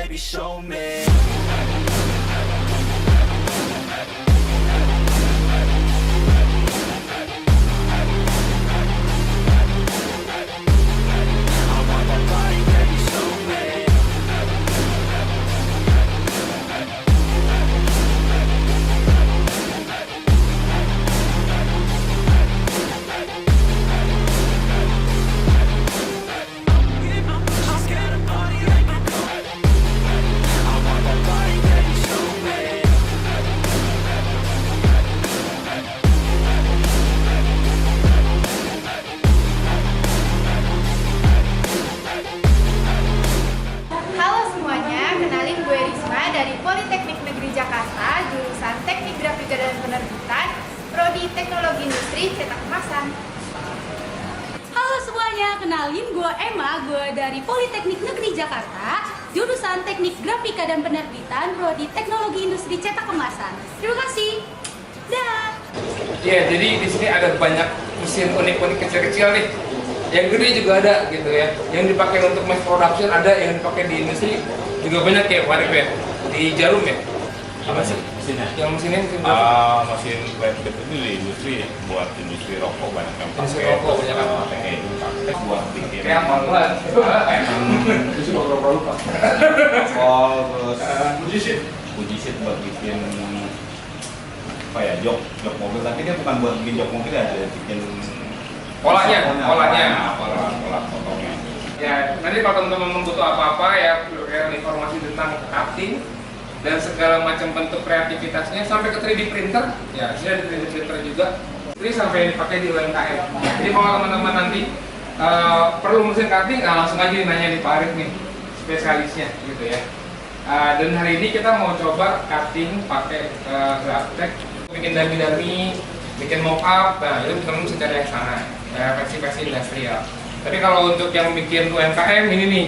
baby, show me. Halo semuanya, kenalin gue Risma dari Politeknik Negeri Jakarta, jurusan Teknik Grafika dan Penerbitan, Prodi Teknologi Industri Cetak Kemasan. Halo semuanya, kenalin gue Emma, gue dari Politeknik Negeri Jakarta, jurusan Teknik Grafika dan Penerbitan, Prodi Teknologi Industri Cetak Kemasan. Terima kasih. Dah. Ya, jadi di sini ada banyak mesin unik-unik kecil-kecil nih. Yang gede juga ada gitu ya. Yang dipakai untuk mass production ada, yang dipakai di industri juga banyak ya, Warif ya. Di Jarum ya. Apa sih? Mesinnya? Yang mesinnya mesin Mesin webkit itu di industri, buat industri rokok banyak yang pakai. Industri rokok banyak yang pakai itu pakai buat bikin kayak maluan. itu rokok lupa. Rokok terus puji sheet buat bikin apa ya, jok mobil, tapi dia bukan buat bikin jok mobil ya, dia bikin pola potongnya. Ya, nanti kalau teman-teman butuh apa-apa ya, informasi tentang cutting dan segala macam bentuk kreativitasnya sampai ke 3D printer, ya sini ada 3D printer juga. Ini sampai dipakai di UMKM. Jadi kalau teman-teman nanti perlu mesin cutting, langsung aja nanya di Pak Arif nih, spesialisnya gitu ya. Dan hari ini kita mau coba cutting pakai Graphtec, bikin dummy, bikin mock-up. Nah itu teman-teman bisa cari yang sana, versi-versi industrial. Tapi kalau untuk yang bikin UMKM ini nih,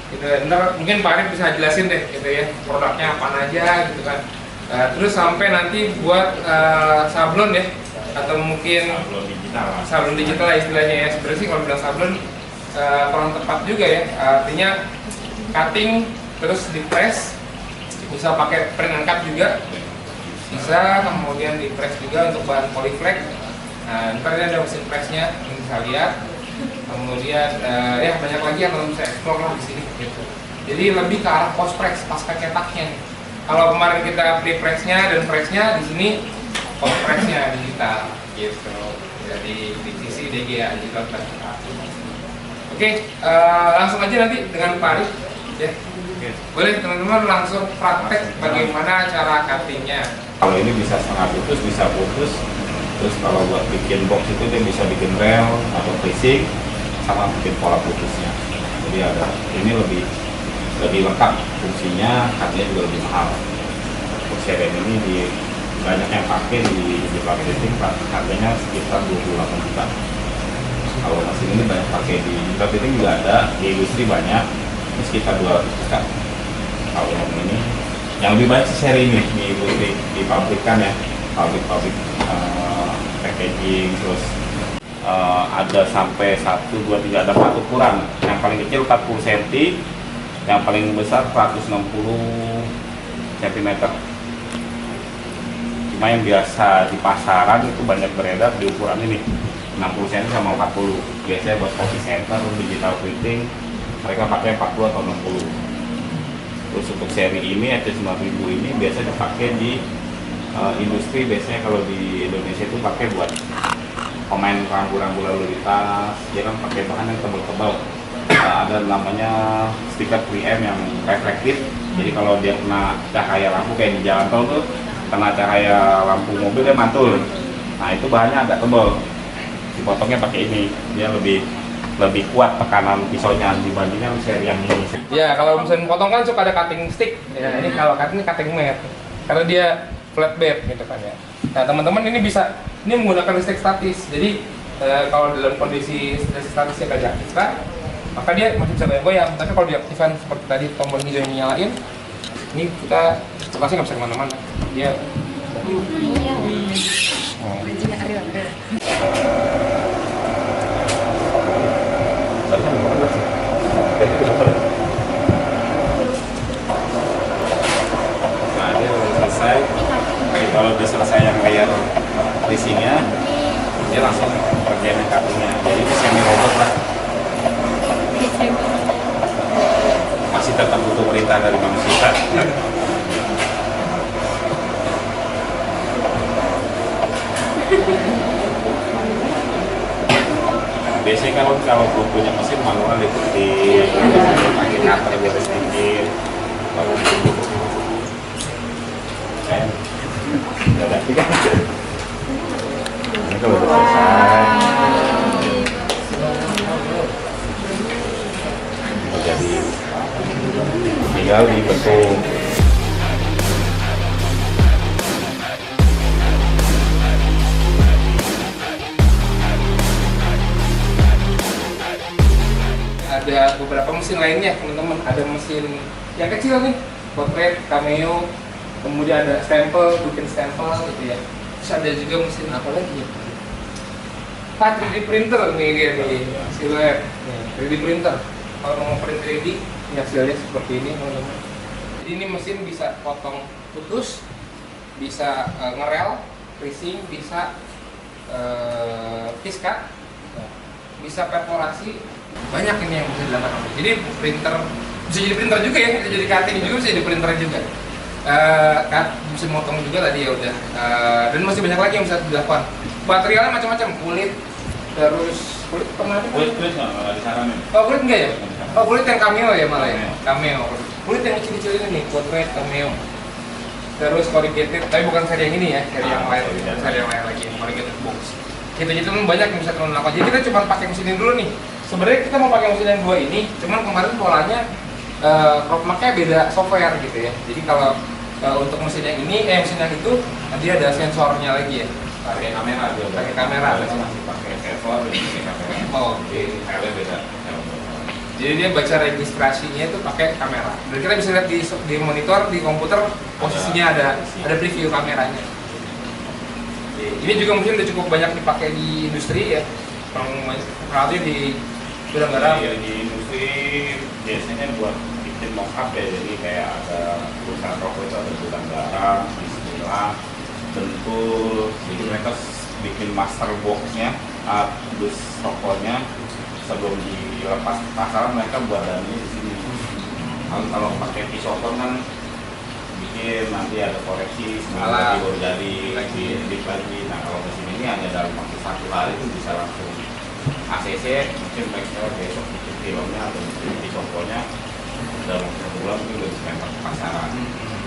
gitu, ntar mungkin Pak Arif bisa jelasin deh gitu ya, produknya apa aja gitu kan. Terus sampai nanti buat sablon ya, atau mungkin sablon digital lah istilahnya ya. Sebenarnya sih kalau bilang sablon kurang tepat juga ya, artinya cutting terus di press, bisa pakai print and cut juga bisa, kemudian di press juga untuk bahan polyflex. Nah ntar ini ada mesin pressnya yang bisa lihat. Kemudian ya banyak lagi yang belum saya explore lah di sini gitu. Jadi lebih ke arah post press, pasca cetaknya. Kalau kemarin kita pre pressnya dan pressnya, di sini post pressnya digital gitu. Jadi di sisi DGA digital press. Oke, langsung aja nanti dengan Pak Arif ya. Boleh teman-teman langsung praktek bagaimana cara cuttingnya. Kalau ini bisa setengah putus, bisa putus. Terus kalau buat bikin box itu dia bisa bikin rel atau facing, sama bikin pola putusnya. Jadi ada ini lebih lengkap fungsinya, harganya juga lebih mahal. Untuk seri ini banyak yang pakai di printing, harganya sekitar 28 juta. Kalau mesin ini banyak pakai di printing juga ada, di industri banyak, ini sekitar 200 juta. Kalau yang ini, yang lebih banyak seri ini di pabrikan ya, pabrik packaging, terus ada sampai 1, 2, 3, ada 4 ukuran. Yang paling kecil 40 cm, yang paling besar 160 cm. Cuma yang biasa di pasaran itu banyak beredar di ukuran ini 60 cm sama 40. Biasanya buat copy center, digital printing mereka pakai 40 atau 60. Terus untuk seri ini ET9000 ini biasa dipakai di industri. Biasanya kalau di Indonesia itu pakai buat pemain rambu-rambu lalu lintas, dia kan pakai bahan yang tebal-tebal. Ada namanya stiker 3M yang reflektif, jadi kalau dia kena cahaya lampu kayak di jalan tol tuh, kena cahaya lampu mobil dia mantul. Nah itu bahannya agak tebal, dipotongnya pakai ini, dia lebih kuat tekanan pisaunya dibandingkan seri yang ini. Ya kalau mesin potong kan suka ada cutting stick, ya ini kalau cutting mat, karena dia flat bed gitu kan ya. Nah teman-teman ini bisa, ini menggunakan listrik statis. Jadi kalau dalam kondisi listrik statisnya agak aktifkan, maka dia masih bisa goyang-goyang. Tapi kalau diaktifkan seperti tadi tombol hijau yang nyalain, ini kita lokasi nggak bisa kemana-mana. Dia kalau udah selesai yang layer tracingnya, dia langsung kerjain yang cuttingnya. Jadi itu semi robot lah. Masih tetap butuh perintah dari manusia. Biasanya kalau belum punya mesin manual itu pakai cutter biar sedikit. Udah ini kalau udah selesai jadi tinggal dibentuk. Ada beberapa mesin lainnya teman-teman, ada mesin yang kecil nih, Portrait, Cameo, kemudian ada stempel, bikin stempel gitu ya. Terus ada juga mesin apa lagi ya? 3D printer nih dia nih, siluet, 3D printer. Kalau mau print 3D, ini hasilnya seperti ini teman-teman. Jadi ini mesin bisa potong putus, bisa ngerel, tracing, bisa piskat, bisa perforasi. Banyak ini yang bisa dilakukan. Jadi printer bisa jadi printer juga ya, bisa jadi cutting juga, bisa jadi printer juga. Bisa motong juga tadi ya udah. Dan masih banyak lagi yang bisa dilakukan. Materialnya macam-macam, kulit, terus kulit kemana? Kulit nggak disarankan. Oh kulit enggak ya? Oh kulit yang cameo ya malah ya. Cameo. Kulit yang kecil-kecil ini nih, Portrait, Cameo. Terus corrugated, tapi bukan seri yang ini ya, seri yang lain, seri yang lain lagi, corrugated box. Gitu-gitu banyak yang bisa teman lakukan. Jadi kita cuma pakai mesin ini dulu nih. Sebenarnya kita mau pakai mesin yang dua ini, cuman kemarin polanya crop marknya beda software gitu ya. Jadi kalau untuk mesin yang ini, mesin yang itu nanti ada sensornya lagi ya. Pakai kamera juga. Pakai kamera. Masih pakai sensor, pakai kamera. Oh, Jadi filenya beda. jadi dia baca registrasinya itu pakai kamera. Dan kita bisa lihat di monitor, di komputer posisinya ada preview kameranya. Ini juga mungkin udah cukup banyak dipakai di industri ya. Peralatan di gudang garam. Di industri biasanya buat bikin mock-up ya, jadi kayak ada perusahaan rokok itu ada gudang garam, bismillah, bentul, jadi mereka bikin master box-nya, dus rokoknya sebelum dilepas ke pasaran mereka buat dananya di sini. Kalau pakai pisotron kan bikin nanti ada koreksi, seminggu baru jadi lagi. Nah kalau mesin ini hanya dalam waktu 1 hari itu bisa langsung ACC, mungkin mereka besok bikin filmnya atau bikin pisotronnya dalam 1 bulan mungkin udah bisa lempar ke pasaran.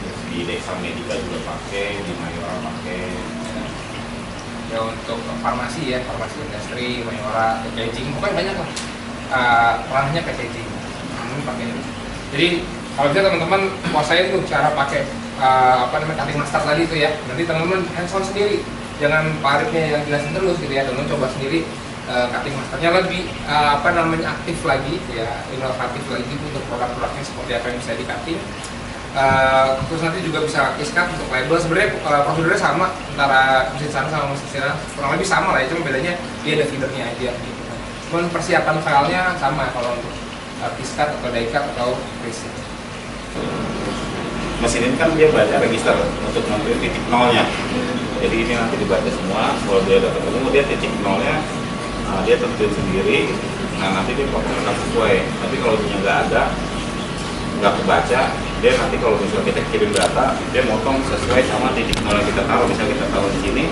Terus di Desa Medica juga pakai, di Mayora pakai. Ya untuk farmasi ya, farmasi industri, Mayora, packaging, pokoknya banyak lah. Ranahnya packaging, pakai ini. Jadi kalau bisa teman-teman kuasain tuh cara pakai cutting master tadi itu ya. Nanti teman-teman hands-on sendiri, jangan Pak Arifnya yang jelasin terus gitu ya. Teman-teman coba sendiri cutting masternya lebih aktif lagi ya, inovatif lagi untuk produk-produknya seperti apa yang bisa di cutting. Terus nanti juga bisa iskat untuk label. Sebenarnya prosedurnya sama antara mesin sana sama mesin sana, kurang lebih sama lah ya, cuma bedanya dia ada feedernya aja gitu. Cuman persiapan filenya sama kalau untuk iskat atau die-cut atau tracing. Mesin ini kan dia baca register untuk nentuin titik nolnya. Jadi ini nanti dibaca semua, kalau dia udah ketemu dia titik nolnya, dia tentuin sendiri. Nah nanti dia potong sesuai. Tapi kalau dia nggak ada, nggak kebaca, dia nanti kalau misalnya kita kirim data, dia motong sesuai sama titik nol yang kita taruh. Misalnya kita taruh di sini,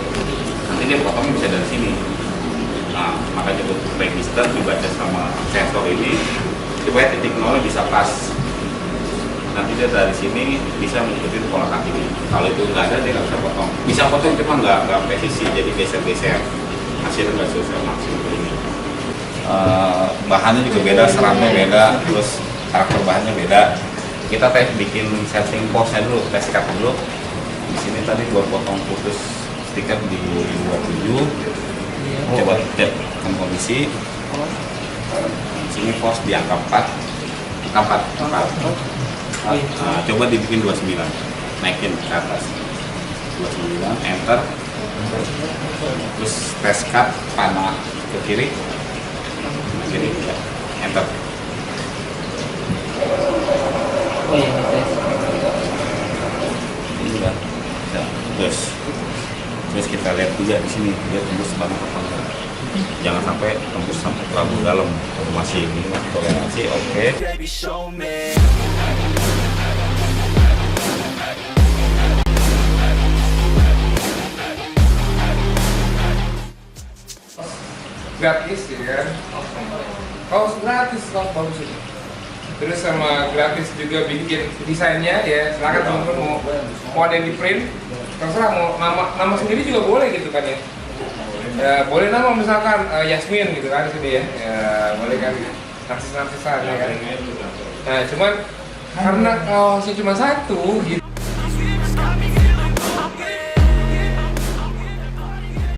nanti dia potongnya bisa dari sini. Nah makanya untuk register dibaca sama sensor ini supaya titik nolnya bisa pas. Nanti dia dari sini bisa mengikuti pola kaki ini. Kalau itu nggak ada, dia nggak bisa potong. Bisa potong cuma nggak presisi, jadi geser-geser. Hasilnya nggak sesuai maksimal ini. Bahannya juga beda, seratnya beda, terus karakter bahannya beda. Kita bikin setting pose-nya dulu, tes cut dulu. Di sini tadi gua potong putus stiker di 27. Coba cek kondisi. Di sini pose di angka 4. Coba dibikin 29, naikin ke atas 29, enter, terus press cut, panah ke kiri, ya, enter. Ini udah bisa, terus Terus kita lihat juga di sini dia tembus banget apa enggak. Jangan sampai tembus sampai terlalu dalam. Masih ini toleransi oke. Gratis ya kan? Kaos gratis, kaos bagus itu. Terus sama gratis juga bikin desainnya ya, silakan teman-teman mau ada yang di print, terserah mau nama sendiri juga boleh gitu kan ya. Ya boleh nama misalkan Yasmin gitu kan sini ya, ya boleh kan narsis-narsisan ya kan. Nah cuman karena kaosnya cuma satu gitu.